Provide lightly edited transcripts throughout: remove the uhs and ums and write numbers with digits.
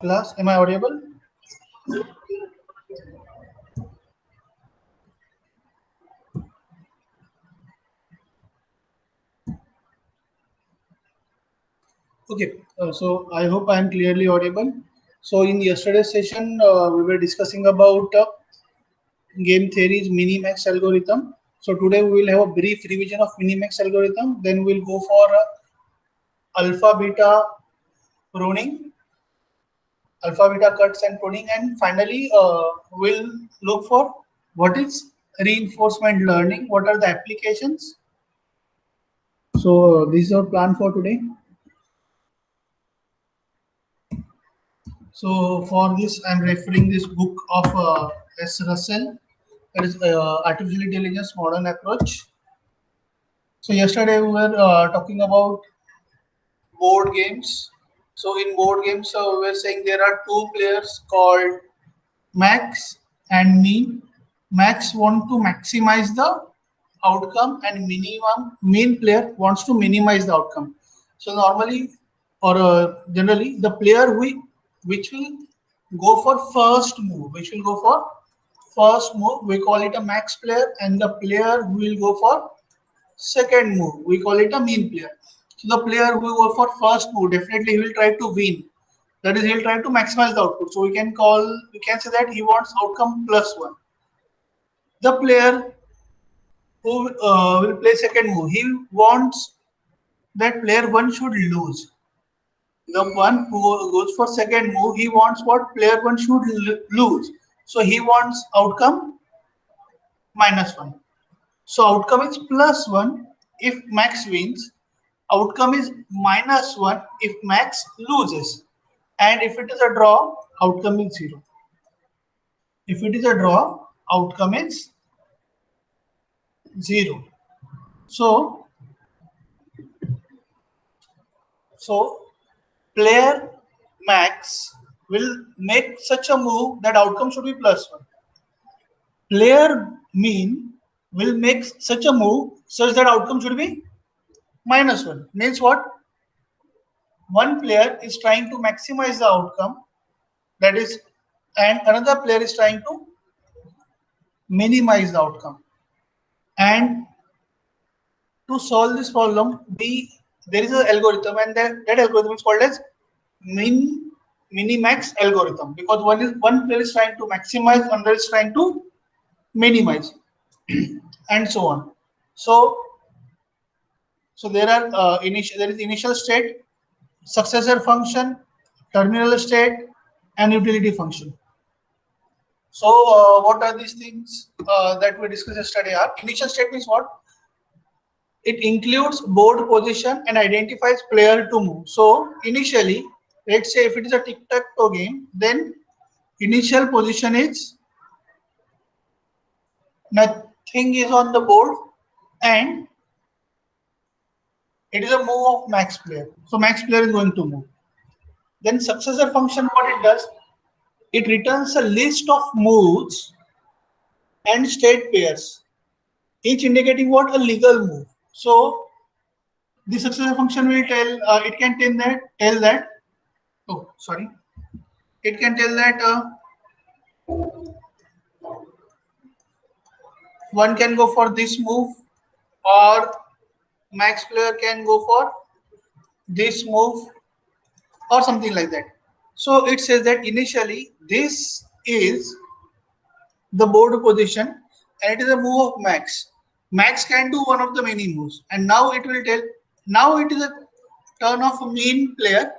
Class, am I audible? Okay, so I hope I am clearly audible. So in yesterday's session, we were discussing about game theories, minimax algorithm. So today we will have a brief revision of minimax algorithm. Then we'll go for alpha beta pruning, alpha beta cuts and pruning, and finally we'll look for what is reinforcement learning, what are the applications. So this is our plan for today. So for this, I'm referring this book of S. Russell. That is Artificial Intelligence Modern Approach. So yesterday we were talking about board games. So in board games, we were saying there are two players called Max and Mean. Max want to maximize the outcome, and minimum mean player wants to minimize the outcome. So normally or generally, the player which will go for first move, which will go for first move, we call it a max player, and the player who will go for second move, we call it a mean player. So the player who will go for first move, definitely he will try to win. That is, he'll try to maximize the output. So we can say that he wants outcome plus one. The player who will play second move, he wants that player one should lose. The one who goes for second move, he wants what player one should lose. So he wants outcome minus one. So outcome is plus one if Max wins. Outcome is minus one if Max loses. And if it is a draw, outcome is zero. If it is a draw, outcome is zero. So, so player Max will make such a move that outcome should be plus one. Player mean will make such a move such that outcome should be minus one. Means what? One player is trying to maximize the outcome, that is, and another player is trying to minimize the outcome. And to solve this problem, we there is an algorithm, and that algorithm is called as minimax algorithm, because one player is trying to maximize, another is trying to minimize, and so on. So there is initial state, successor function, terminal state, and utility function. So what are these things that we discussed yesterday? Are initial state means what? It includes board position and identifies player to move. So initially, let's say if it is a tic-tac-toe game, then initial position is nothing is on the board, and it is a move of max player. So max player is going to move. Then successor function, what it does, it returns a list of moves and state pairs, each indicating what? A legal move. So the successor function will it can tell that oh sorry, it can tell that one can go for this move, or max player can go for this move, or something like that. So it says that initially this is the board position, and it is a move of max. Max can do one of the many moves, and now it will tell, now it is a turn of mean player,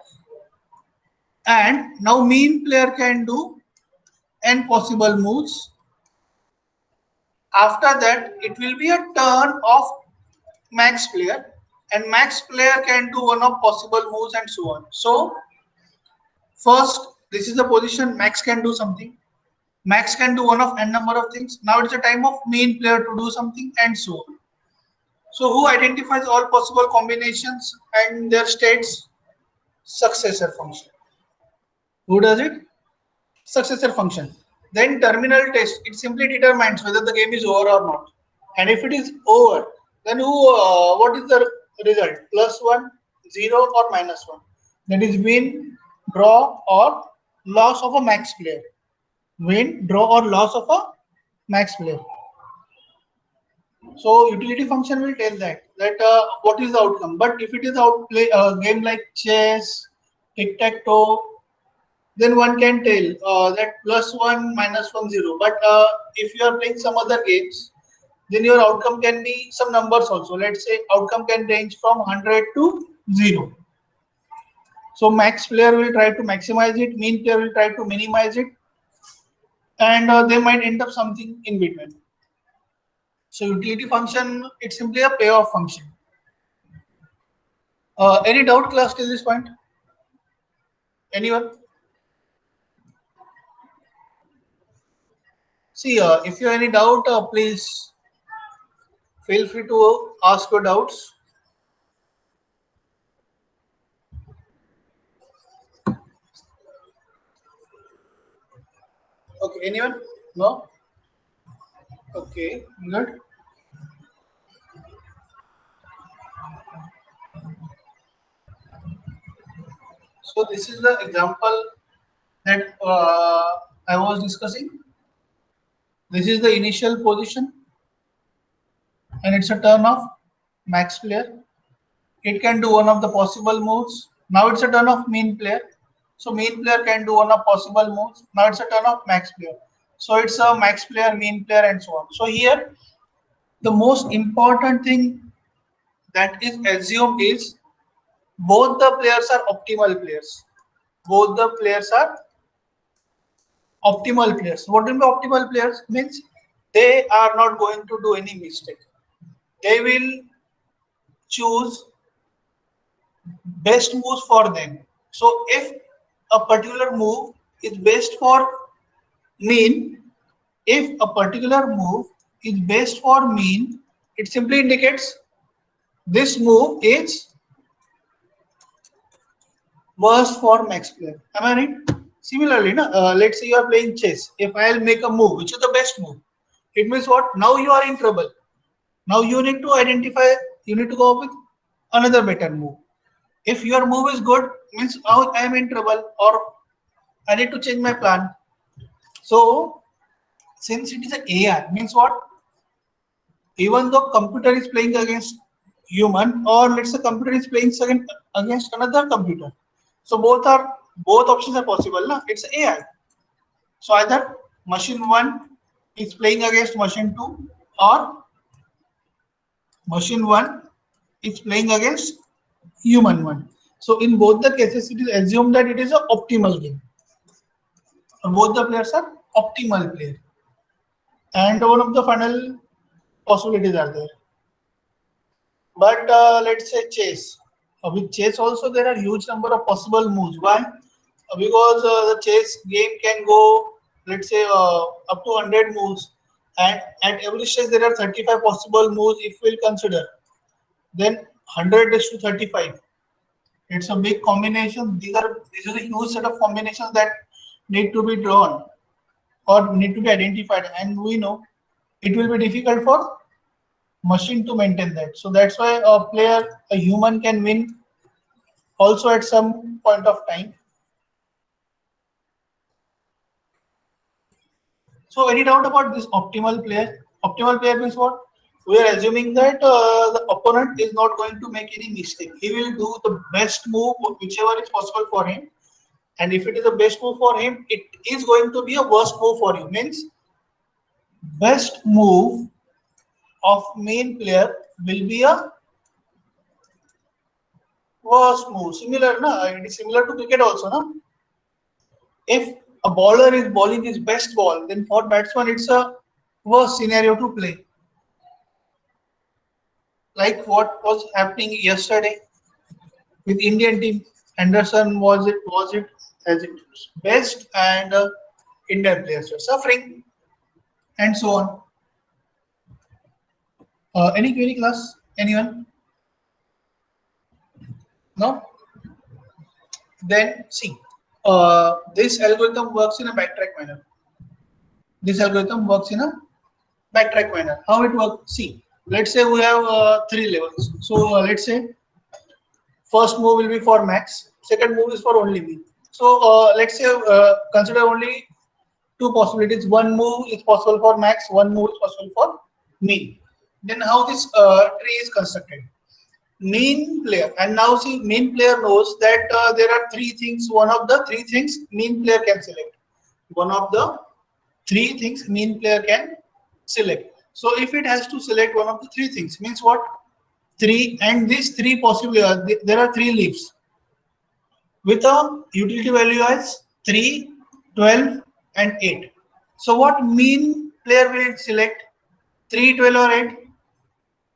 and now mean player can do n possible moves. After that, it will be a turn of max player, and max player can do one of possible moves, and so on. So first, this is the position, max can do something, max can do one of n number of things. Now it's the time of main player to do something, and so on. So who identifies all possible combinations and their states? Successor function. Who does it? Successor function. Then terminal test, it simply determines whether the game is over or not. And if it is over, then what is the result? Plus one, zero, or minus one. That is win, draw, or loss of a max player. Win, draw, or loss of a max player. So utility function will tell that what is the outcome. But if it is outplay a game like chess, tic tac toe, then one can tell that +1 -1 0. But if you are playing some other games, then your outcome can be some numbers also. Let's say outcome can range from 100 to 0. So max player will try to maximize it, mean player will try to minimize it, and they might end up something in between. So utility function, it's simply a payoff function. Any doubt class till this point? Anyone? See, if you have any doubt, please feel free to ask your doubts. Okay, anyone? No? Okay, good. So this is the example that I was discussing. This is the initial position and it's a turn of max player. It can do one of the possible moves. Now it's a turn of mean player. So mean player can do one of possible moves. Now it's a turn of max player. So it's a max player, mean player, and so on. So here the most important thing that is assumed is both the players are optimal players. Both the players are optimal players. What do you mean optimal players? Means they are not going to do any mistake. They will choose best moves for them. So if a particular move is best for mean, if a particular move is best for mean, it simply indicates this move is worst for max player. Am I right? Similarly, let's say you are playing chess. If I'll make a move, which is the best move, it means what? Now you are in trouble. Now you need to identify, you need to go up with another better move. If your move is good, means now I am in trouble or I need to change my plan. So since it is an AI, means what? Even though computer is playing against human, or let's say computer is playing against another computer. So both options are possible. Na? It's AI. So either machine one is playing against machine two, or machine one is playing against human one. So in both the cases, it is assumed that it is an optimal game. Both the players are optimal player, and one of the final possibilities are there. But let's say chess. With chess also there are huge number of possible moves. Why? Because the chess game can go, let's say, up to 100 moves, and at every stage there are 35 possible moves if we'll consider. Then 100 is to 35. It's a big combination. These are a huge set of combinations that need to be drawn or need to be identified, and we know it will be difficult for machine to maintain that. So that's why a human can win also at some point of time. So any doubt about this optimal player? Optimal player means what? We are assuming that the opponent is not going to make any mistake. He will do the best move, whichever is possible for him. And if it is the best move for him, it is going to be a worst move for you. Means best move of main player will be a worst move. Similar, na? It is similar to cricket also, na? If a bowler is bowling his best ball, then for batsman it's a worst scenario to play. Like what was happening yesterday with Indian team. Anderson was it as its best, and Indian players were suffering, and so on. Any query class? Anyone? No? Then see. This algorithm works in a backtrack manner. This algorithm works in a backtrack manner. How it works? See, let's say we have three levels. So let's say first move will be for max, second move is for only me. So let's say consider only two possibilities. One move is possible for max, one move is possible for mean. Then how this tree is constructed? Mean player, and now see, mean player knows that there are three things. One of the three things mean player can select. One of the three things mean player can select. So if it has to select one of the three things, means what? Three, and these three possibly there are three leaves with a utility value as 3, 12, and 8. So what mean player will select? 3, 12, or 8?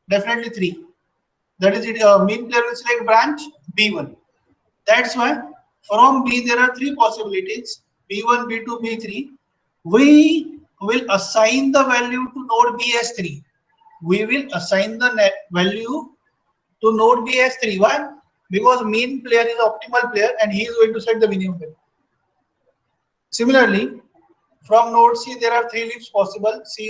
Definitely 3. That is it. Mean player will select branch B1. That's why from B there are three possibilities: B1, B2, B3. We will assign the value to node B as 3. We will assign the value to node B as 3. Why? Because mean player is optimal player and he is going to set the minimum value. Similarly, from node C there are three leaves possible. See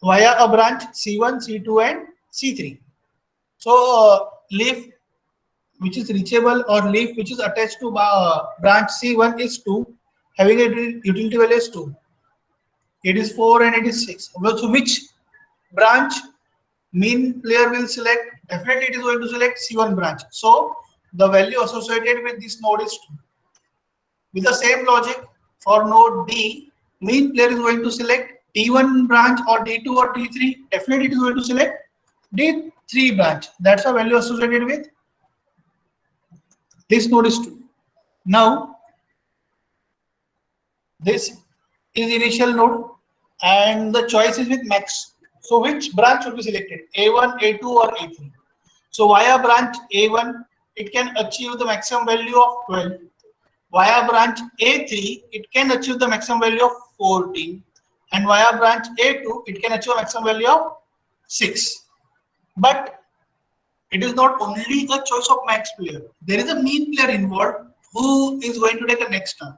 via a branch C1, C2, and C3. So leaf which is reachable or leaf which is attached to branch C1 is 2, having a utility value is 2. It is 4 and it is 6. So which branch mean player will select? Definitely it is going to select C1 branch. So the value associated with this node is 2. With the same logic for node D, mean player is going to select D1 branch or D2 or D3. Definitely it is going to select D3 branch. That's the value associated with this node is 2. Now this is initial node and the choice is with max. So which branch should be selected? A1, A2 or A3? So via branch A1, it can achieve the maximum value of 12. Via branch A3, it can achieve the maximum value of 14. And via branch A2, it can achieve a maximum value of 6. But it is not only a choice of max player. There is a mean player involved who is going to take a next turn.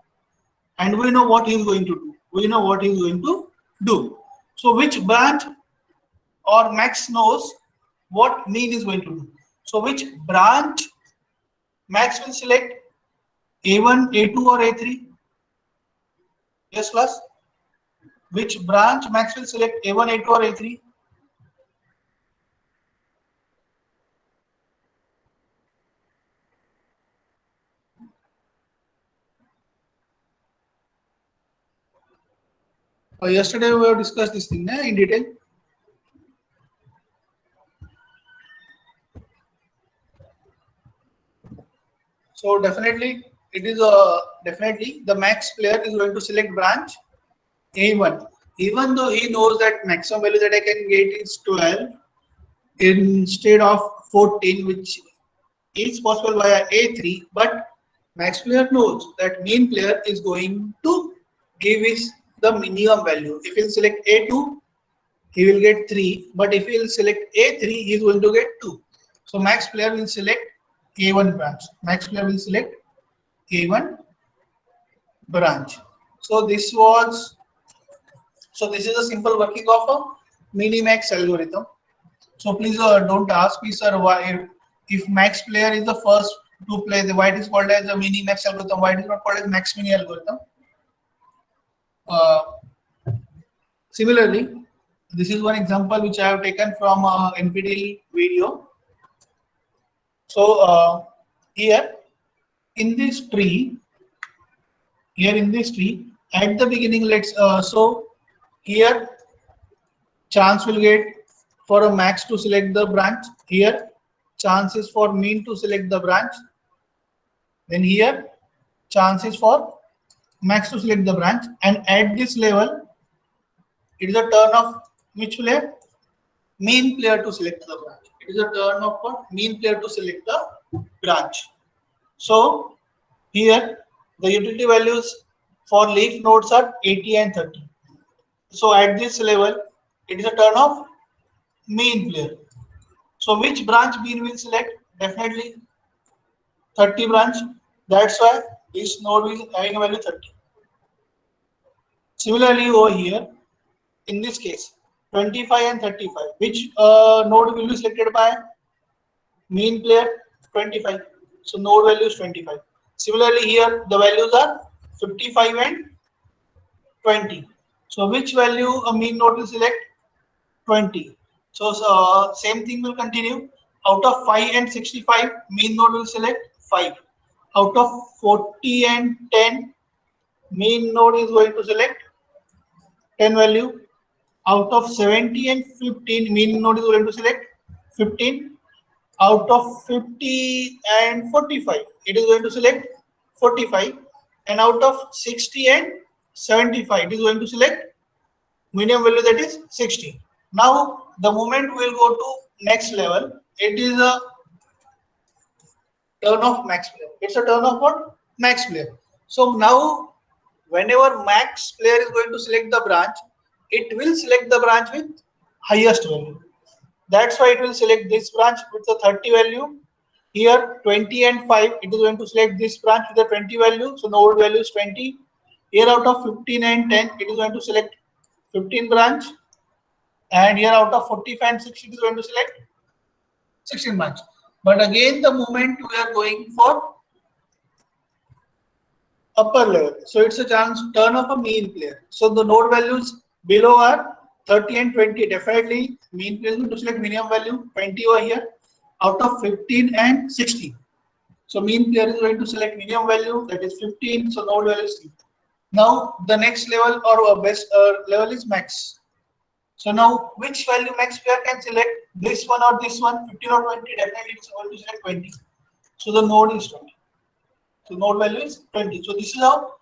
And we know what he is going to do. We know what he is going to do. So which branch or max knows what mean is going to do. So which branch max will select? A1, A2 or A3? Yes, class. Which branch max will select? A1, A2 or A3? Yesterday we have discussed this thing in detail. So definitely it is definitely the max player is going to select branch A1, even though he knows that maximum value that I can get is 12 instead of 14, which is possible via A3, but max player knows that mean player is going to give his the minimum value. If he'll select A2, he will get 3, but if he'll select A3, he is going to get 2. So max player will select A1 branch. Max player will select A1 branch. So this was, so this is a simple working of a minimax algorithm. So please don't ask me, sir, why if max player is the first to play, why it is called as a minimax algorithm, why it is not called as max mini algorithm. Uh, Similarly, this is one example which I have taken from NPTEL video. So here in this tree, at the beginning, let's so here chance will get for a max to select the branch. Here chance is for mean to select the branch. Then here chance is for max to select the branch, and at this level it is a turn of which player? Mean player to select the branch. It is a turn of what? Mean player to select the branch. So here the utility values for leaf nodes are 80 and 30. So at this level it is a turn of mean player. So which branch mean will select? Definitely 30 branch. That's why this node is having a value 30. Similarly over here, in this case, 25 and 35, which node will be selected by mean player? 25. So node value is 25. Similarly, here the values are 55 and 20. So which value a mean node will select? 20. So same thing will continue. Out of 5 and 65, mean node will select 5. Out of 40 and 10, mean node is going to select 10 value. Out of 70 and 15, mean node is going to select 15. Out of 50 and 45, it is going to select 45. And out of 60 and 75, it is going to select medium value, that is 60. Now the moment we will go to next level, it is a turn of max player. It's a turn of what? Max player. So now whenever max player is going to select the branch, it will select the branch with highest value. That's why it will select this branch with the 30 value. Here 20 and 5, it is going to select this branch with the 20 value. So node value is 20. Here out of 15 and 10, it is going to select 15 branch. And here out of 45 and 60, it is going to select 16 branch. But again, the moment we are going for upper level, so it's a chance turn of a mean player. So the node values below are 30 and 20. Definitely mean player is going to select minimum value 20 over here out of 15 and 60. So mean player is going to select minimum value, that is 15. So node value is 3. Now the next level or best level is max. So now which value max player can select, this one or this one, 15 or 20? Definitely it's going to select 20. So the node is 20. So node value is 20. So this is how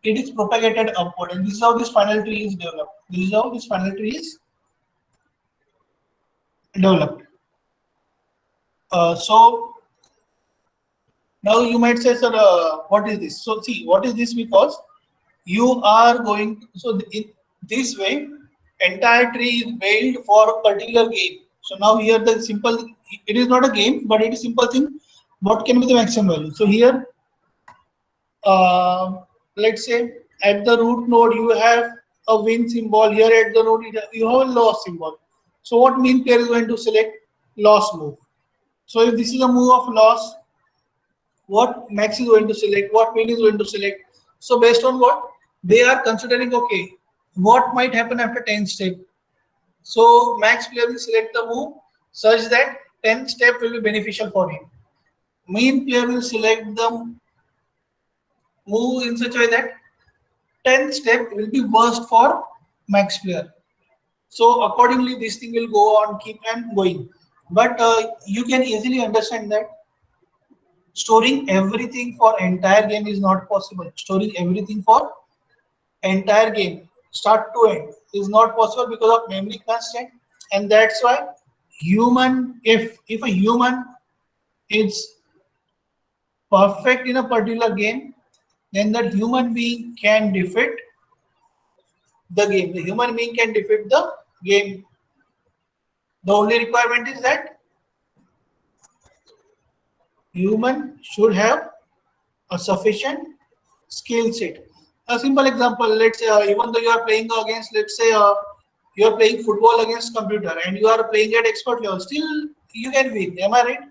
it is propagated upward, and this is how this final tree is developed. This is how this final tree is developed. So now you might say, sir, what is this? So see, what is this? Because you are going, so in this way, entire tree is built for a particular game. So now here the simple, it is not a game, but it is simple thing. What can be the maximum value? So here, let's say at the root node you have a win symbol. Here at the node you have a loss symbol. So what mean player is going to select? Loss move. So if this is a move of loss, what max is going to select? What min is going to select? So based on what they are considering, okay, what might happen after 10 step. So max player will select the move such that 10th step will be beneficial for him. Mean player will select the move in such a way that 10th step will be worst for max player. So accordingly, this thing will go on, keep on going. But you can easily understand that storing everything for entire game is not possible. Storing everything for entire game, start to end, is not possible because of memory constraint, and that's why human, if a human is perfect in a particular game, then that human being can defeat the game. The human being can defeat the game. The only requirement is that human should have a sufficient skill set. A simple example, let's say even though you are playing against, let's say you are playing football against computer and you are playing at expert level, still you can win. Am I right?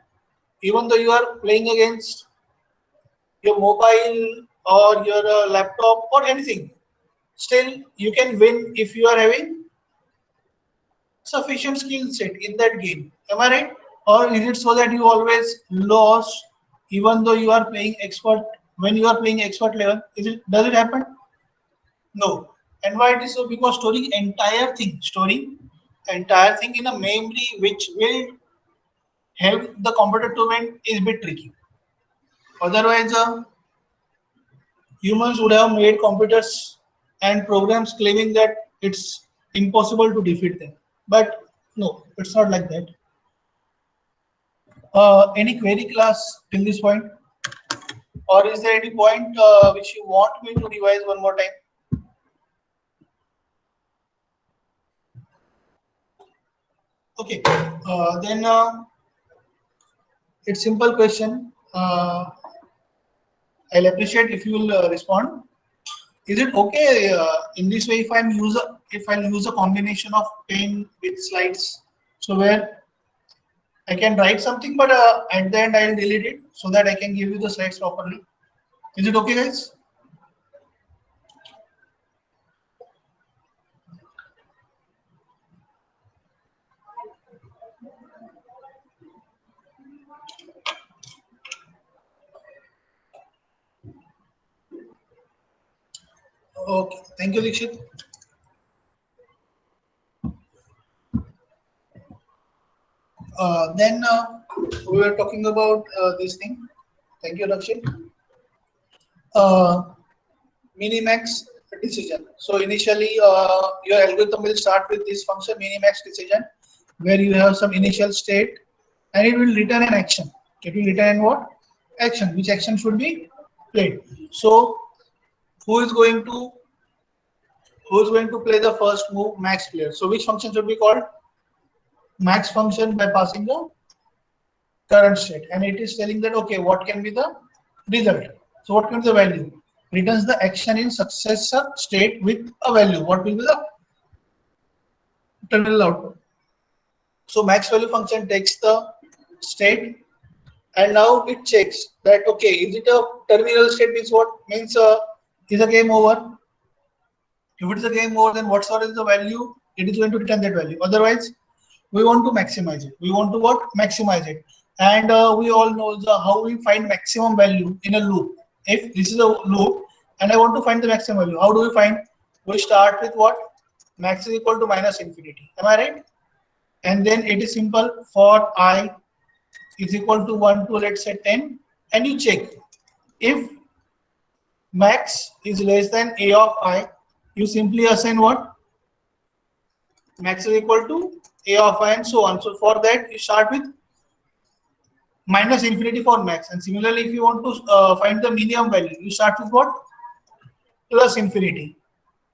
Even though you are playing against your mobile or your laptop or anything, still you can win if you are having sufficient skill set in that game. Am I right? Or is it so that you always lost even though you are playing expert, when you are playing expert level? Is it, does it happen? No. And why it is so? Because storing entire thing in a memory which will help the computer to win is a bit tricky. Otherwise, humans would have made computers and programs claiming that it's impossible to defeat them. But no, it's not like that. Any query class till this point? Or is there any point which you want me to revise one more time? Okay, then it's simple question. I'll appreciate if you will respond. Is it okay in this way if I'll use a combination of pen with slides, so where I can write something, but at the end I'll delete it so that I can give you the slides properly. Is it okay, guys? Okay, thank you, Dikshit. Then we were talking about this thing. Thank you, Rakshit. Uh, Minimax decision. So initially, your algorithm will start with this function minimax decision, where you have some initial state, and it will return an action. It will return what? Action. Which action should be played? So who is going to play the first move? Max player. So which function should be called? Max function by passing the current state, and it is telling that okay, what can be the result? So what can be the value? Returns the action in successor state with a value. What will be the terminal output? So max value function takes the state, and now it checks that okay, is it a terminal state? Means what? Means is a game over? If it is a game over, then whatsoever is the value, it is going to return that value. Otherwise, we want to maximize it. We want to what? Maximize it. And we all know how we find maximum value in a loop. If this is a loop and I want to find the maximum value, how do we find? We start with what? Max is equal to minus infinity. Am I right? And then it is simple. For I is equal to 1 to let's say 10, and you check if max is less than a of I, you simply assign what? Max is equal to a of I and so on. So for that you start with minus infinity for max, and similarly if you want to find the minimum value, you start with what? Plus infinity.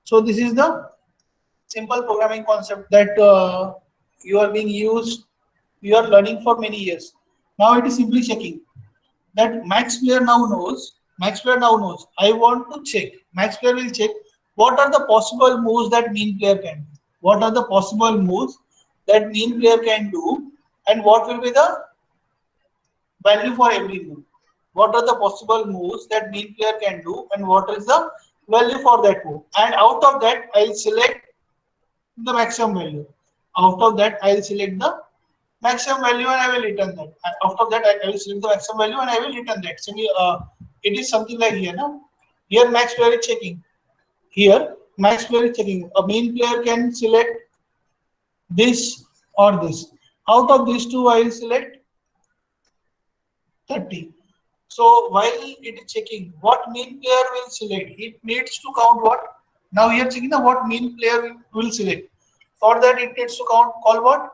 So this is the simple programming concept that you are being used, you are learning for many years. Now it is simply checking that max player now knows. Max player now knows. I want to check. Max player will check what are the possible moves that mean player can do. What are the possible moves that mean player can do, and what will be the value for every move. What are the possible moves that mean player can do, and what is the value for that move? And out of that, I'll select the maximum value. Out of that, I'll select the maximum value and I will return that. And out of that, I will select the maximum value and I will return that. So it is something like here now. Here max player is checking. Here max player is checking. A main player can select this or this. Out of these two, I will select 30. So while it is checking what mean player will select, it needs to count what? Now here checking the what mean player will select. For that it needs to count call what?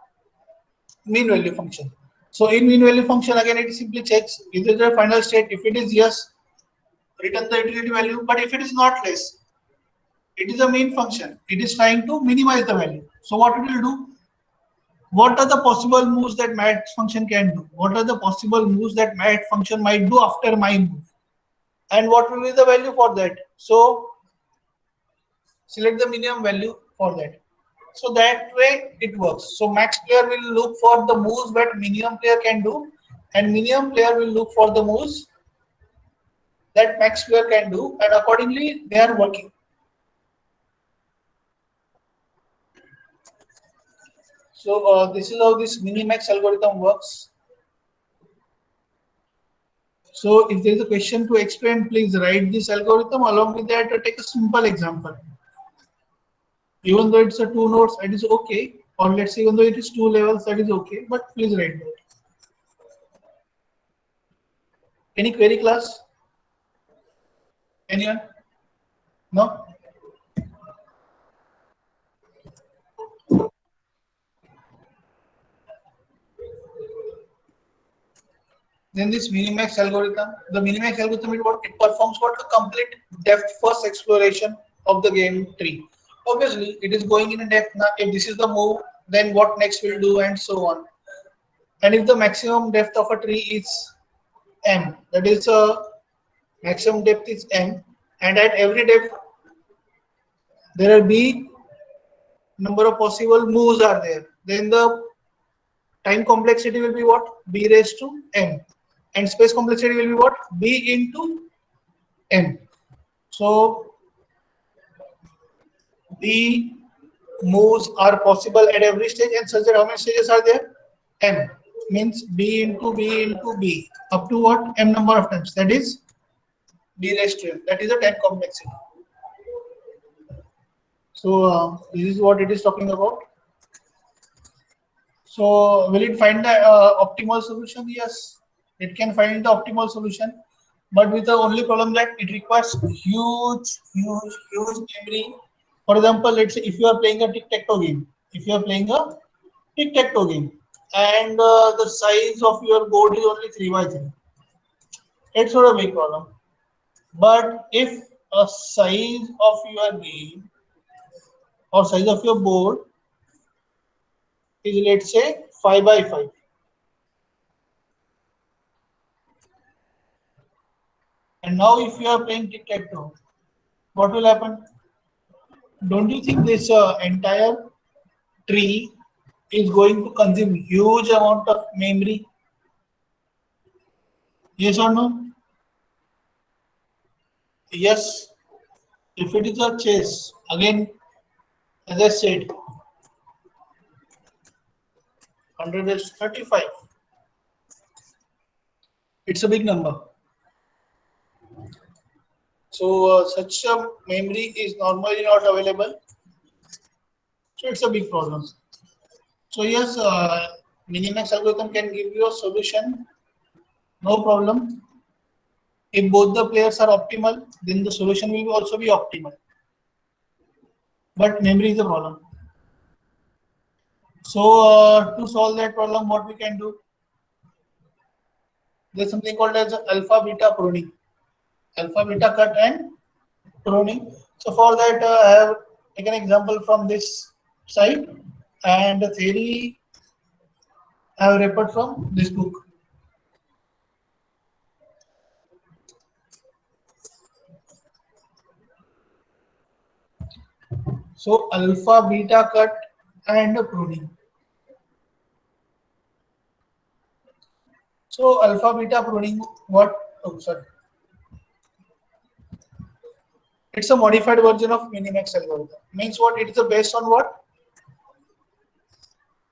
Mean value function. So in mean value function again it simply checks is it the final state. If it is yes, return the utility value. But if it is not less, it is a mean function. It is trying to minimize the value. So what it will do? What are the possible moves that math function can do? What are the possible moves that math function might do after my move? And what will be the value for that? So select the minimum value for that. So that way it works. So max player will look for the moves that minimum player can do, and minimum player will look for the moves that max player can do, and accordingly they are working. So this is how this minimax algorithm works. So if there is a question to explain, please write this algorithm. Along with that, take a simple example. Even though it's a 2 nodes, it is okay. Or let's say even though it is 2 levels, that is okay. But please write that. Any query, class? Anyone? No? Then this minimax algorithm, the minimax algorithm is what it performs what a complete depth first exploration of the game tree. Obviously, it is going in a depth. Now, if this is the move, then what next will do, and so on. And if the maximum depth of a tree is m, that is maximum depth is m, and at every depth there are b number of possible moves are there. Then the time complexity will be what? B raised to m, and space complexity will be what? B into M. So the moves are possible at every stage, and such that how many stages are there? M means B into B into B up to what? M number of times. That is B raised to M. That is a time complexity. So this is what it is talking about. So will it find the optimal solution? Yes, it can find the optimal solution, but with the only problem that it requires huge memory. For example, let's say if you are playing a tic-tac-toe game, if you are playing a tic-tac-toe game, and the size of your board is only 3 by 3, it's not a big problem. But if a size of your game or size of your board is, let's say, 5 by 5, and now if you are playing tic-tac-toe, what will happen? Don't you think this entire tree is going to consume huge amount of memory? Yes or no? Yes. If it is a chess, again, as I said, 100 is 35. It's a big number. So such a memory is normally not available. So it's a big problem. So yes, Minimax algorithm can give you a solution, no problem. If both the players are optimal, then the solution will also be optimal. But memory is the problem. So to solve that problem, what we can do? There's something called as alpha beta pruning, alpha beta cut and pruning. So for that, I have taken an example from this site, and the theory I have referred from this book. So alpha beta cut and pruning. So alpha beta pruning, what? Oh, sorry. It's a modified version of Minimax algorithm. Means what? It is based on what?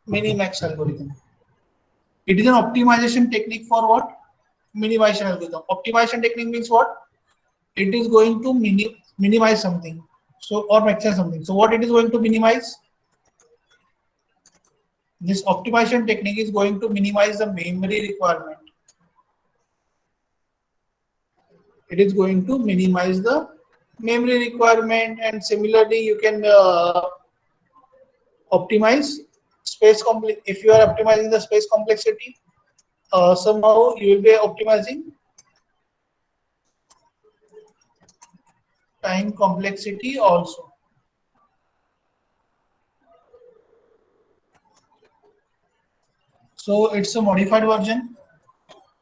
Minimax algorithm. It is an optimization technique for what? Minimization algorithm. Optimization technique means what? It is going to minimize something. So or maximize something. So what it is going to minimize? This optimization technique is going to minimize the memory requirement. It is going to minimize the memory requirement, and similarly you can optimize space complex. If you are optimizing the space complexity, somehow you will be optimizing time complexity also. So it's a modified version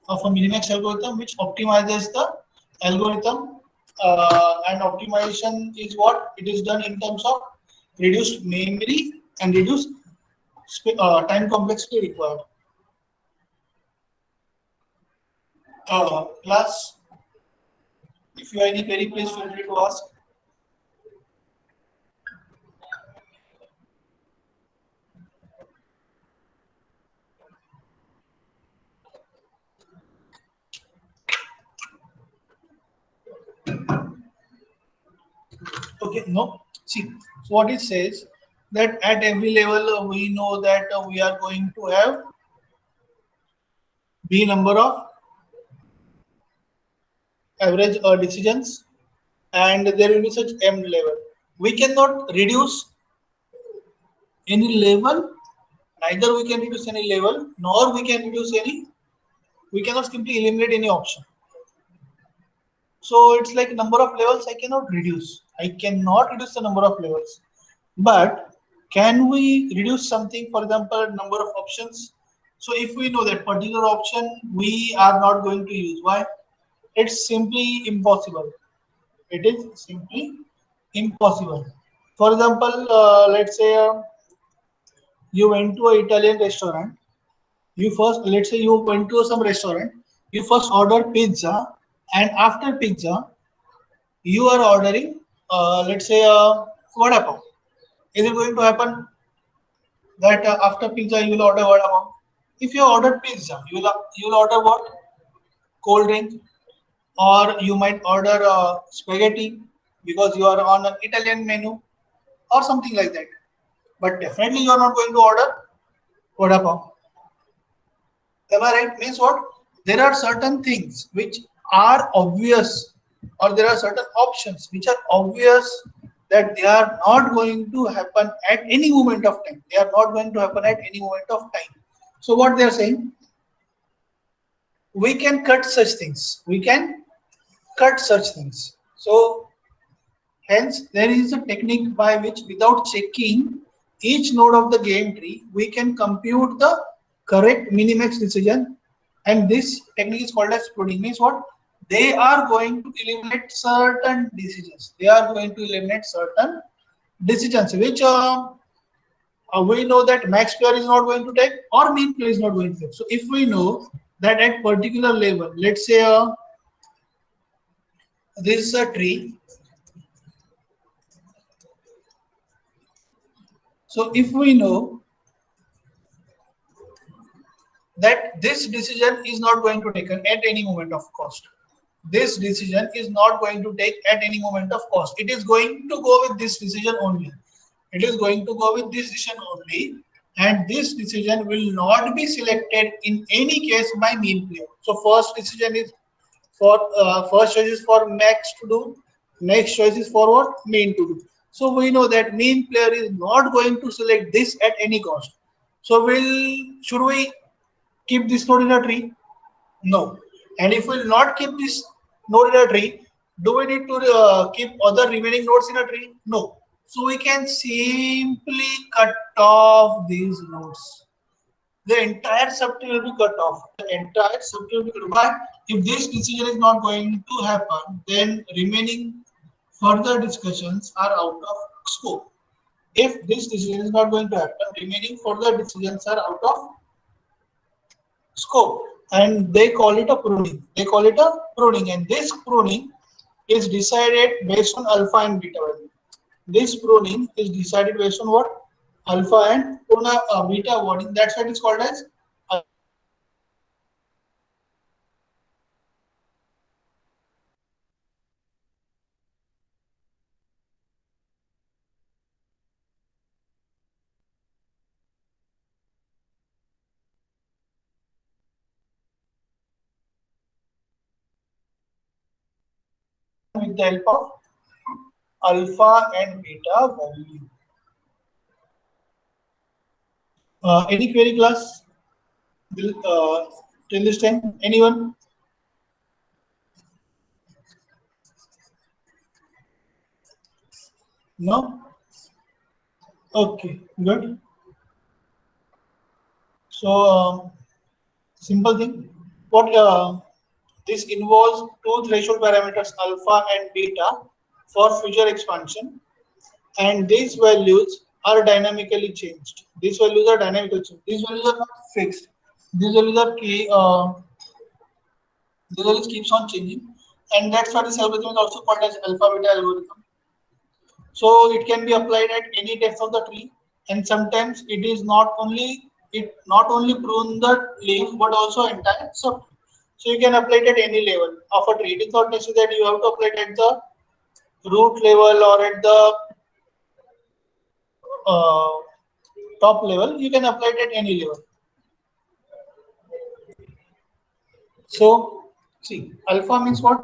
of a Minimax algorithm which optimizes the algorithm, and optimization is what it is done in terms of reduced memory and reduced time complexity required. Class, if you have any query, please feel free to ask. Okay, no. See, so what it says that at every level we know that we are going to have b number of average decisions, and there will be such m level. We cannot reduce any level, neither we can reduce any level, nor we can reduce any. We cannot simply eliminate any option. So it's like number of levels I cannot reduce. I cannot reduce the number of levels. But can we reduce something, for example, number of options? So if we know that particular option we are not going to use, why? It's simply impossible. It is simply impossible. For example, let's say you went to an Italian restaurant. You first, let's say you went to some restaurant. You first order pizza, and after pizza, you are ordering, let's say, vada pav. Is it going to happen that after pizza you will order vada pav? If you order pizza, you will order what? Cold drink, or you might order spaghetti because you are on an Italian menu or something like that. But definitely you are not going to order vada pav. Am I right? Means what? There are certain things which are obvious, or there are certain options which are obvious that they are not going to happen at any moment of time. They are not going to happen at any moment of time. So what they are saying, we can cut such things. We can cut such things. So hence, there is a technique by which, without checking each node of the game tree, we can compute the correct minimax decision. And this technique is called as pruning. Means what? They are going to eliminate certain decisions. They are going to eliminate certain decisions which we know that max player is not going to take or min player is not going to take. So if we know that at particular level, let's say this is a tree. So if we know that this decision is not going to take at any moment of cost. This decision is not going to take at any moment of cost. It is going to go with this decision only. It is going to go with this decision only, and this decision will not be selected in any case by mean player. So first decision is for first choice is for max to do, next choice is for what? Mean to do. So we know that mean player is not going to select this at any cost. So should we keep this node in a tree? No. And if we will not keep this node in a tree, do we need to keep other remaining nodes in a tree? No. So we can simply cut off these nodes. The entire subtree will be cut off. The entire subtree will be cut off. But if this decision is not going to happen, then remaining further discussions are out of scope. If this decision is not going to happen, remaining further decisions are out of scope, and they call it a pruning. They call it a pruning, and this pruning is decided based on alpha and beta value. This pruning is decided based on what? Alpha and beta value. That's why it is called as with the help of alpha and beta value. Any query class till this time? Anyone? No? Okay, good. So, simple thing. What this involves two threshold parameters alpha and beta for future expansion, and these values are dynamically changed. These values are dynamically changed. These values are not fixed. These values are key. These values keeps on changing, and that's why this algorithm is also called as alpha beta algorithm. So it can be applied at any depth of the tree, and sometimes it not only prune the leaf but also entire sub. So you can apply it at any level of a tree. It is not necessary that you have to apply it at the root level or at the uh, top level. You can apply it at any level. So see, alpha means what?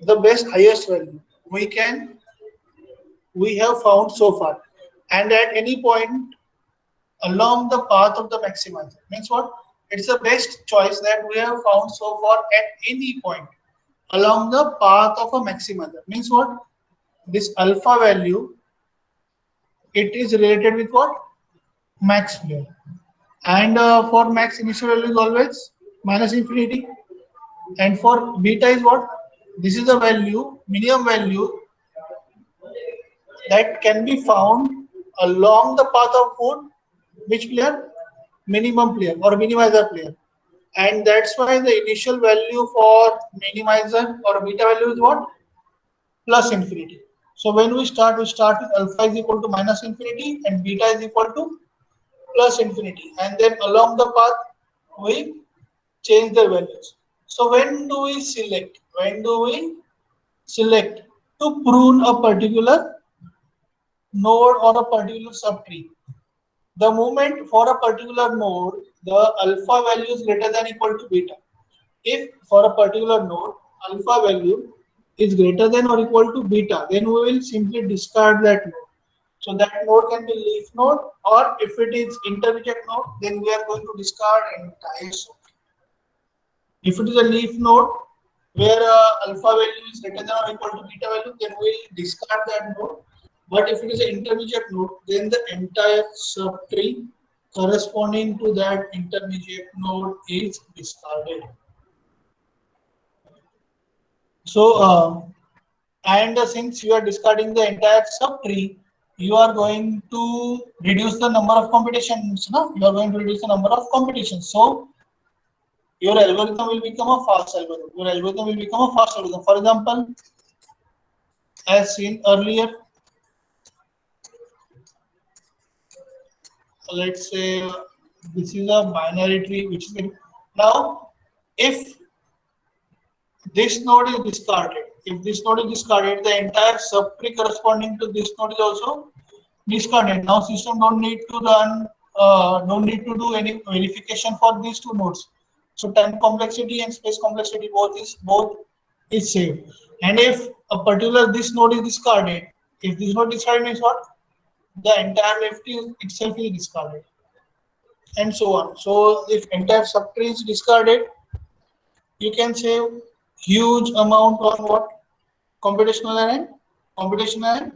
The best highest value we have found so far, and at any point along the path of the maximizer. Means what? It's the best choice that we have found so far at any point along the path of a maximizer. Means what? This alpha value, it is related with what? Max player. And for max initial value is always minus infinity. And for beta is what? This is the value, minimum value that can be found along the path of code. Which player? Minimum player or minimizer player. and that's why the initial value for minimizer or beta value is what? Plus infinity. So when we start with alpha is equal to minus infinity and beta is equal to plus infinity, and then along the path we change the values. So when do we select? When do we select to prune a particular node or a particular subtree? The moment for a particular node, the alpha value is greater than equal to beta. If for a particular node, alpha value is greater than or equal to beta, then we will simply discard that node. So that node can be leaf node, or if it is intermediate node, then we are going to discard entire sub. If it is a leaf node where alpha value is greater than or equal to beta value, then we will discard that node. But if it is an intermediate node, then the entire subtree corresponding to that intermediate node is discarded. So, and since you are discarding the entire subtree, you are going to reduce the number of competitions. No? You are going to reduce the number of competitions. So, your algorithm will become a fast algorithm. Your algorithm will become a fast algorithm. For example, as seen earlier, let's say this is a binary tree, which is now if this node is discarded, the entire subtree corresponding to this node is also discarded. Now system don't need to run, don't need to do any verification for these two nodes. So time complexity and space complexity both is same. And if a particular this node is discarded, if this node discarded means what? The entire left is itself is discarded, and so on. So if entire subtree is discarded, you can save huge amount on what? Computational and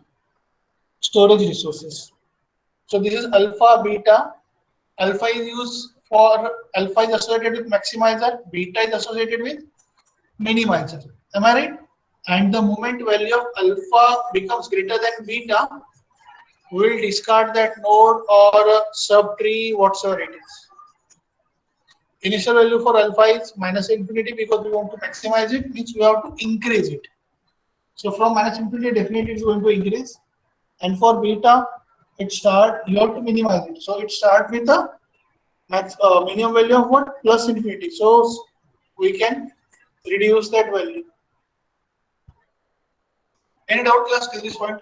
storage resources. So this is alpha, beta. Alpha is used for alpha is associated with maximizer, beta is associated with minimizer. Am I right? And the moment value of alpha becomes greater than beta, we will discard that node or subtree, whatsoever it is. Initial value for alpha is minus infinity because we want to maximize it, means we have to increase it. So from minus infinity, definitely it's going to increase. And for beta, you have to minimize it. So it starts with a minimum value of what? Plus infinity. So we can reduce that value. Any doubt class till this point?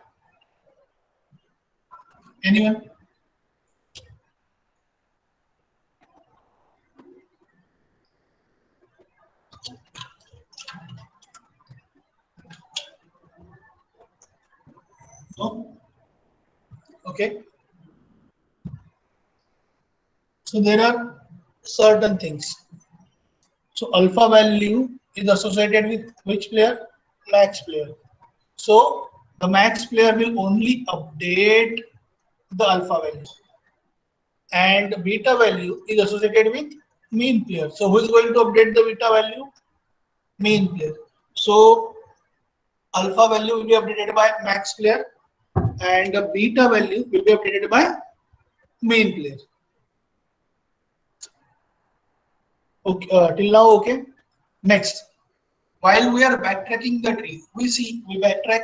Anyone? No? Okay. So there are certain things. So alpha value is associated with which player? Max player. So the max player will only update the alpha value, and beta value is associated with mean player. So who is going to update the beta value? Mean player. So alpha value will be updated by max player, and the beta value will be updated by mean player. Okay, till now, okay. Next, while we are backtracking the tree, we backtrack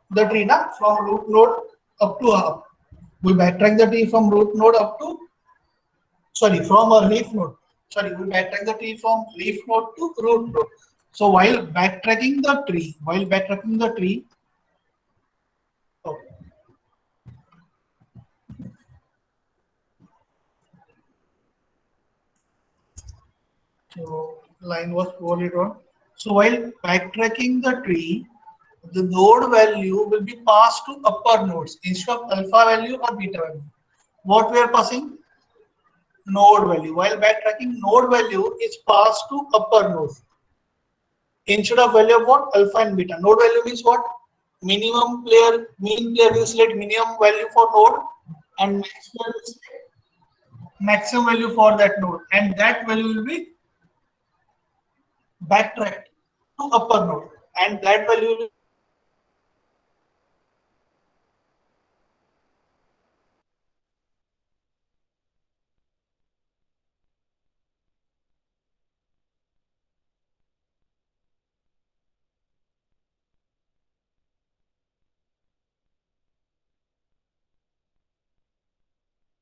the tree now from root node up to hub. We backtrack the tree from root node up to, sorry, from a leaf node. Sorry, we backtrack the tree from leaf node to root node. So while backtracking the tree, oh, so line was poorly drawn. So while backtracking the tree, the node value will be passed to upper nodes instead of alpha value or beta value. What we are passing? Node value. While backtracking, node value is passed to upper nodes instead of value of what? Alpha and beta. Node value means what? Mean player will select minimum value for node, and max player will select maximum value for that node, and that value will be backtracked to upper node, and that value will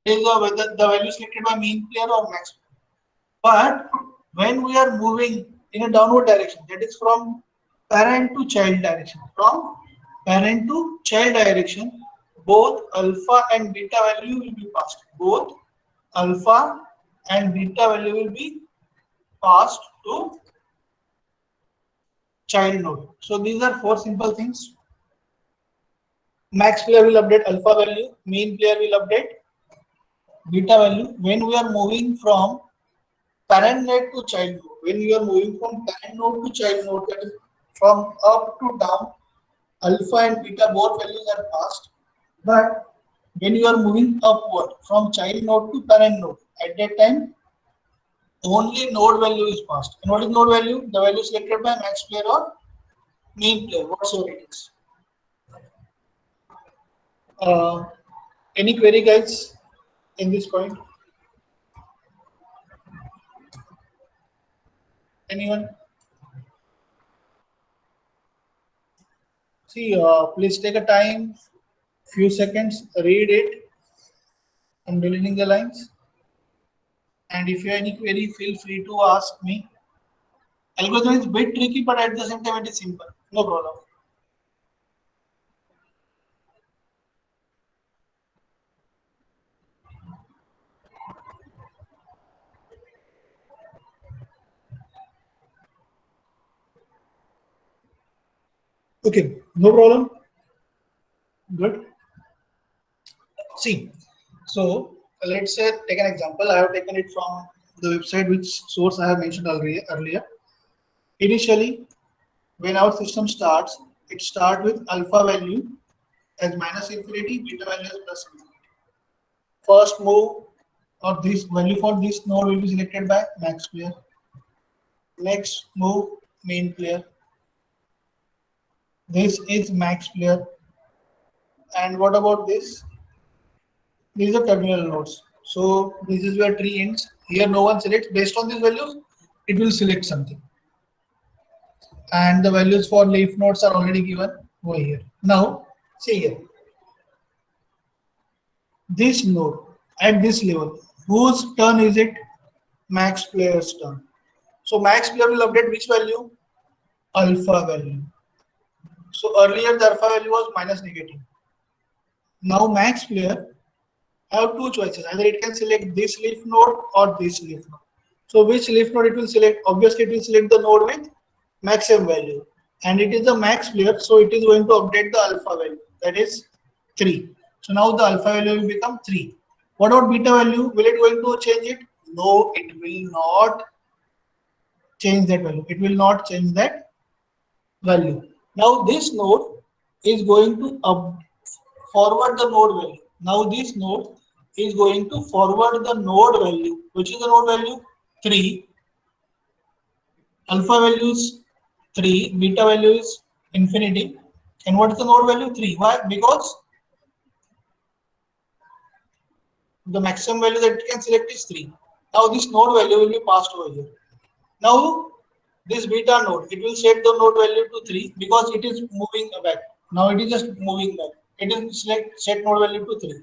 is whether the value selected by mean player or max player. But when we are moving in a downward direction, that is from parent to child direction, both alpha and beta value will be passed. Both alpha and beta value will be passed to child node. So these are four simple things. Max player will update alpha value, mean player will update beta value. When we are moving from parent node to child node, when we are moving from parent node to child node, that is from up to down, alpha and beta both values are passed. But when you are moving upward from child node to parent node, at that time only node value is passed. And what is node value? The value selected by max player or mean player, whatsoever it is. Uh, any query, guys, in this point? Anyone? See, please take a time, few seconds, read it. I'm deleting the lines. And if you have any query, feel free to ask me. Algorithm is a bit tricky, but at the same time, it is simple. No problem. Okay, no problem. Good. See, so let's say take an example. I have taken it from the website which source I have mentioned earlier. Initially, when our system starts, it starts with alpha value as minus infinity, beta value as plus infinity. First move of this value for this node will be selected by max player. Next move main player. This is max player. And what about this? These are terminal nodes. So this is where tree ends. Here no one selects. Based on these values, it will select something. And the values for leaf nodes are already given over here. Now, see here. This node at this level, whose turn is it? Max player's turn. So max player will update which value? Alpha value. So earlier the alpha value was minus negative. Now max player have two choices. Either it can select this leaf node or this leaf node. So which leaf node it will select? Obviously it will select the node with maximum value. And it is the max player, so it is going to update the alpha value. That is 3. So now the alpha value will become 3. What about beta value? Will it going to change it? No, it will not change that value. It will not change that value. Now this node is going to forward the node value. Now this node is going to forward the node value. Which is the node value? 3. Alpha value is 3. Beta value is infinity. And what is the node value? 3. Why? Because the maximum value that it can select is 3. Now this node value will be passed over here. Now this beta node, it will set the node value to 3 because it is moving back. Now it is just moving back. It is set node value to 3.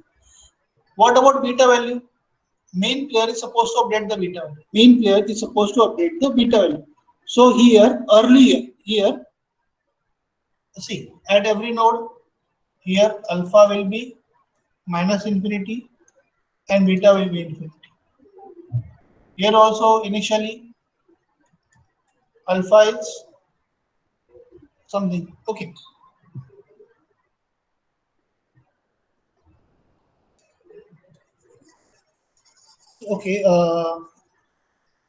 What about beta value? Main player is supposed to update the beta value. Main player is supposed to update the beta value. So here, earlier, here, see, at every node, here alpha will be minus infinity and beta will be infinity. Here also, initially, alpha is something. Okay. Okay.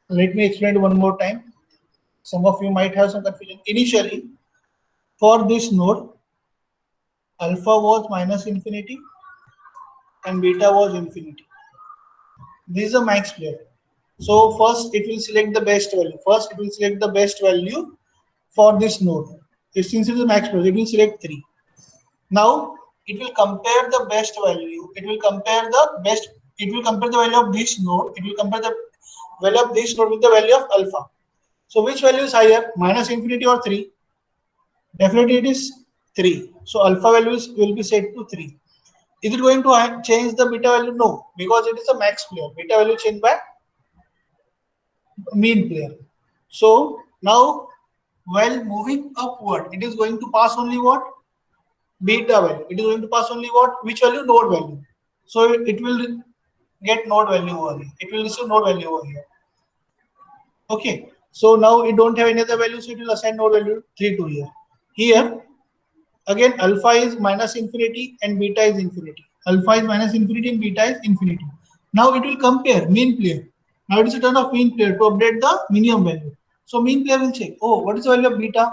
Let me explain one more time. Some of you might have some confusion. Initially, for this node, alpha was minus infinity and beta was infinity. This is a max player. So first it will select the best value. First it will select the best value for this node. Since it is a max player, it will select 3. Now it will compare the best value. It will compare the best. It will compare the value of this node. It will compare the value of this node with the value of alpha. So which value is higher, minus infinity or 3? Definitely it is 3. So alpha values will be set to 3. Is it going to change the beta value? No, because it is a max player. Beta value changed by mean player. So now while moving upward, it is going to pass only what? Beta value. It is going to pass only what? Which value? Node value. So it will get node value over here. It will receive node value over here. Okay. So now it don't have any other value, so it will assign node value 3 to here. Here again alpha is minus infinity and beta is infinity. Alpha is minus infinity and beta is infinity. Now it will compare mean player. Now it is a turn of mean player to update the minimum value. So mean player will check, oh, what is the value of beta?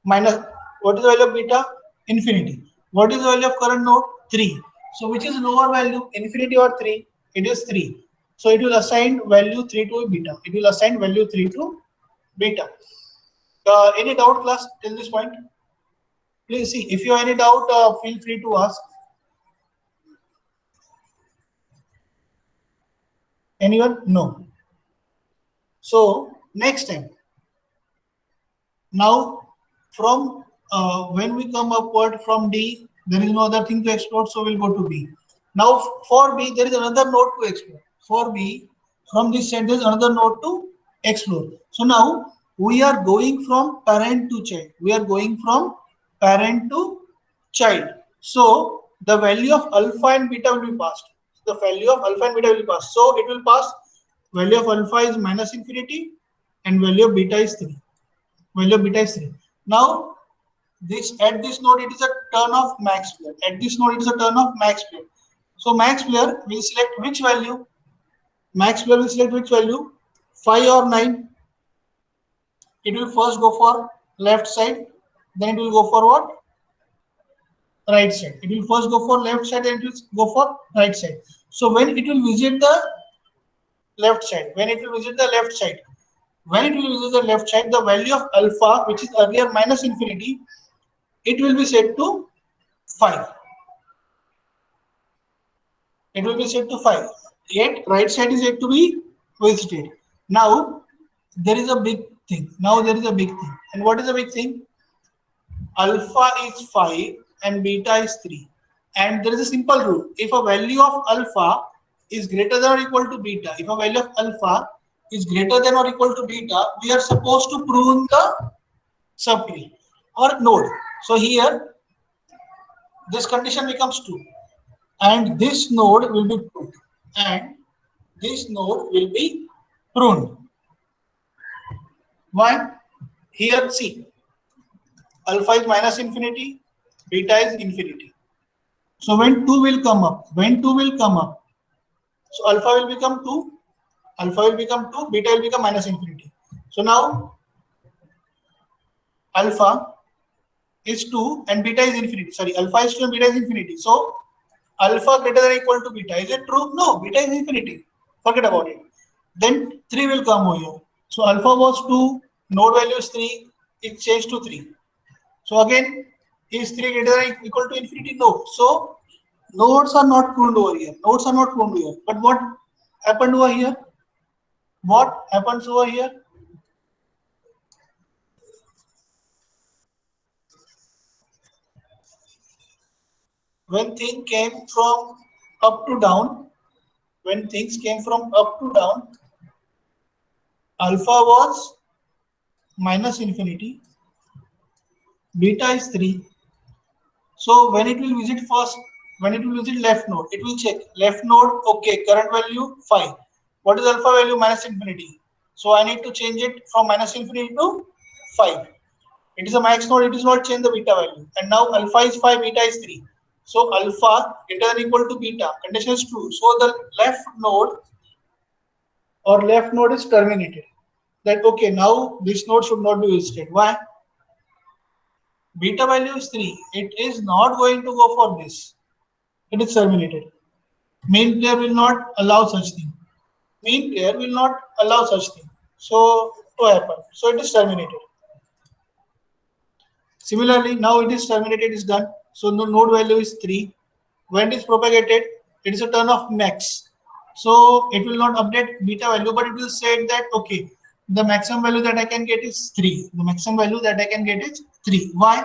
Minus, what is the value of beta? Infinity. What is the value of current node? 3. So which is lower value, infinity or 3? It is 3. So it will assign value 3 to beta. It will assign value 3 to beta. Any doubt, class, till this point? Please see, if you have any doubt, feel free to ask. Anyone? No. So next time, now from when we come upward from D, there is no other thing to explore, so we'll go to B. Now for B, there is another node to explore. For B, from this side, there is another node to explore. So now we are going from parent to child. We are going from parent to child. So the value of alpha and beta will be passed. The value of alpha and beta will be passed. So it will pass value of alpha is minus infinity and value of beta is 3. Value of beta is 3. Now this at this node it is a turn of max player. At this node it is a turn of max player. So max player will select which value? Max player will select which value? 5 or 9? It will first go for left side, then it will go for what? Right side. It will first go for left side and it will go for right side. So when it will visit the left side, when it will visit the left side, when it will visit the left side, the value of alpha, which is earlier minus infinity, it will be set to 5. It will be set to 5. Yet right side is yet to be visited. Now there is a big thing. Now there is a big thing. And what is the big thing? Alpha is 5 and beta is 3. And there is a simple rule. If a value of alpha is greater than or equal to beta, if a value of alpha is greater than or equal to beta, we are supposed to prune the subtree or node. So here this condition becomes true and this node will be pruned and this node will be pruned. Why? Here see, alpha is minus infinity, beta is infinity. So when 2 will come up, so alpha will become 2, beta will become minus infinity. So now alpha is 2 and beta is infinity. Sorry, alpha is 2 and beta is infinity. So alpha greater than or equal to beta. Is it true? No, beta is infinity. Forget about it. Then 3 will come over here. So alpha was 2, node value is 3, it changed to 3. So again, is 3 greater than or equal to infinity? No. So nodes are not pruned over here. Nodes are not pruned here. But what happened over here? What happens over here? When things came from up to down, alpha was minus infinity, beta is 3. So when it will visit first, when it will visit left node, it will check left node, okay, current value 5. What is alpha value? Minus infinity. So I need to change it from minus infinity to 5. It is a max node, it is not change the beta value. And now alpha is 5, beta is 3. So alpha greater than equal to beta, condition is true. So the left node is terminated. That okay, now this node should not be visited. Why? Beta value is 3. It is not going to go for this. It is terminated. Main player will not allow such thing. So to happen. So it is terminated. Similarly, now it is terminated, is done. So the node value is 3. When it is propagated, it is a turn of max. So it will not update beta value, but it will say that okay, the maximum value that I can get is 3. The maximum value that I can get is 3. Why?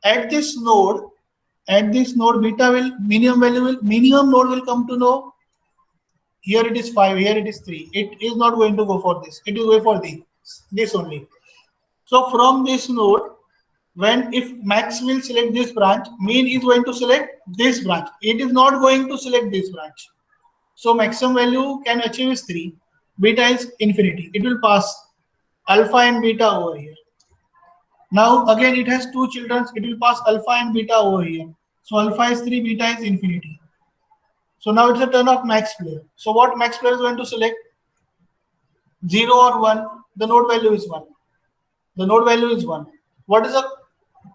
At this node, At this node, beta will minimum node will come to know. Here it is 5, here it is 3. It is not going to go for this. It is going for this only. So from this node, when if max will select this branch, min is going to select this branch. It is not going to select this branch. So maximum value can achieve is 3. Beta is infinity. It will pass alpha and beta over here. Now again it has two children. It will pass alpha and beta over here. So alpha is 3, beta is infinity. So now it's a turn of max player. So what max player is going to select? 0 or 1. The node value is 1. The node value is 1. What is the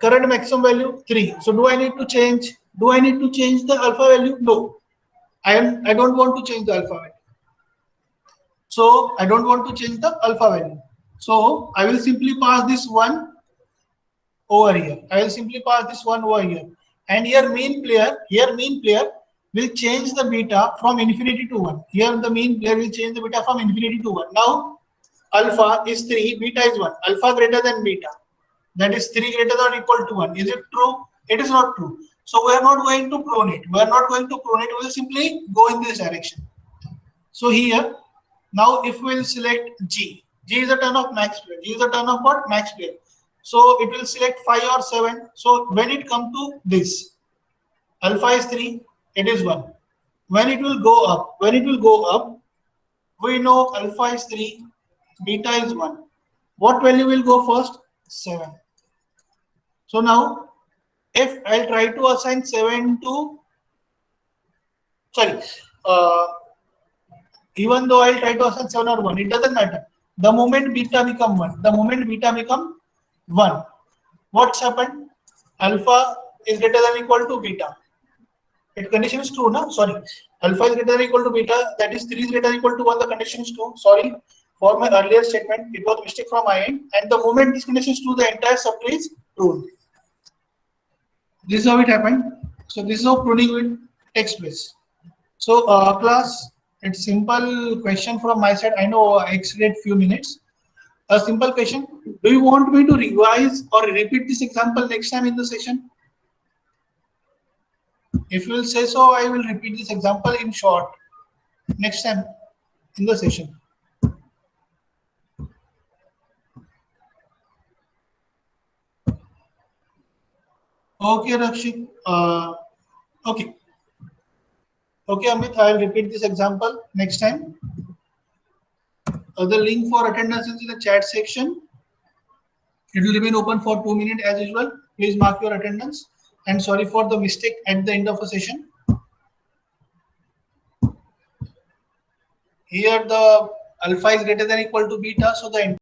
current maximum value? 3. So do I need to change? Do I need to change the alpha value? No. I don't want to change the alpha value. So I don't want to change the alpha value. So I will simply pass this 1 over here. I will simply pass this 1 over here. And here mean player will change the beta from infinity to 1. Here the mean player will change the beta from infinity to 1. Now alpha is 3, beta is 1. Alpha greater than beta. That is 3 greater than or equal to 1. Is it true? It is not true. So we are not going to clone it. We are not going to clone it. We will simply go in this direction. So here, now if we will select G. G is a turn of max player. G is a turn of what? Max player. So it will select 5 or 7. So when it comes to this, alpha is 3, it is 1. When it will go up, we know alpha is 3, beta is 1. What value will go first? 7. So now, if I'll try to assign 7 to, even though I'll try to assign 7 or 1, it doesn't matter. The moment beta become 1, what's happened? Alpha is greater than or equal to beta. If condition is true, no? Sorry. Alpha is greater than or equal to beta, that is 3 is greater than or equal to 1, the condition is true. Sorry for my earlier statement, it was a mistake from my end. And the moment this condition is true, the entire subtree is true. This is how it happened. So this is how pruning will takes place. So class, it's simple question from my side. I know I exceeded few minutes. A simple question. Do you want me to revise or repeat this example next time in the session? If you will say so, I will repeat this example in short next time in the session. Okay, Rakshit. Okay. Okay, Amit, I will repeat this example next time. The link for attendance is in the chat section. It will remain open for 2 minutes as usual. Please mark your attendance. And sorry for the mistake at the end of a session. Here the alpha is greater than or equal to beta, so the